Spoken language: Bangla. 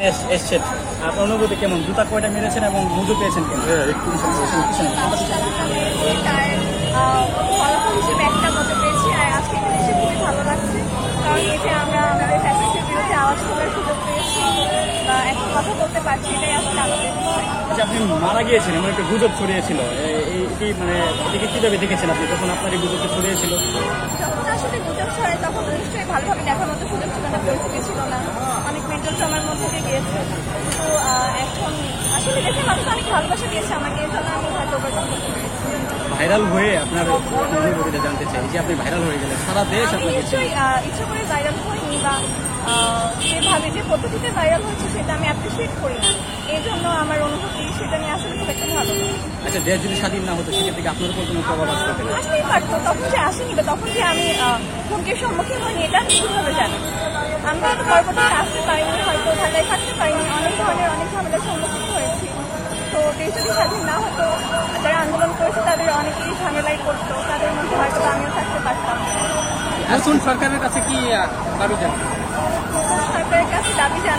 এসছেন, আপনার অনুভূতি কেমন? জুতা কয়টা মেরেছেন এবং মজু পেয়েছেন কেন? একটু ফলাফল হিসেবে একটা মজা পেয়েছি, আর আজকে এখানে এসে খুবই ভালো লাগছে। কারণ এই যে আমরা আমাদের ফ্যাসিলিটির বিরুদ্ধে আওয়াজ তোলার সুযোগ পেয়েছি বা একটা কথা বলতে পারছি, এটাই আসলে আমাদের বিষয়। যে আপনি মারা গিয়েছেন এমন একটা গুজব ছড়িয়েছিল, এই মানে এটিকে কিভাবে দেখেছেন আপনি যখন আপনার এই গুজবটা ছড়িয়েছিল? যখন আসলে গুজব ছড়ায় তখন নিশ্চয়ই ভালোভাবে দেখার মতো সুযোগ ছিল না, পরিস্থিতি ছিল না, অনেক মেন্টাল ট্রমার মধ্যে দিয়ে গিয়েছে। তো এখন আসলে দেখে মানুষ অনেক ভালোবাসা দিয়েছে আমাকে, এই জন্য আমি হয়তো ওভারকাম করতে পেরেছি। ভাইরাল হয়ে আপনার অনুভূতিটা জানতে চাই, যে আপনি ভাইরাল হয়ে গেলেন, সারা দেশ আমি আপনাকে নিশ্চয়ই ইচ্ছা করে ভাইরাল হয়নি বা যেভাবে যে পদ্ধতিতে ভাইরাল হয়েছে সেটা আমি অ্যাপ্রিসিয়েট করি না, এই জন্য আমার অনুভূতি সেটা নিয়ে আসলে খুব একটা ভালো না। আচ্ছা, দেশ যদি স্বাধীন না হতো সেক্ষেত্রে কি আপনার উপর কোনো প্রভাব আসতে পারে? আসতেই পারতো, তখন যে আসেনি বা তখন যে আমি হুমকির সম্মুখীন হইনি, এটা আমি কীভাবে জানি? আমি হয়তো পরবর্তীতে আসতে পারিনি, হয়তো ঢাকায় থাকতে পারিনি, অনেক ধরনের অনেক ঝামেলার সম্মুখীন হয়েছি। তো দেশ যদি স্বাধীন না হতো, যারা আন্দোলন করেছে তাদের অনেকেই ঝামেলায় করতো, তাদের মধ্যে হয়তো আমিও থাকতে পারতাম। নতুন সরকারের কাছে কি দাবি জানান? সরকারের কাছে দাবি জানাই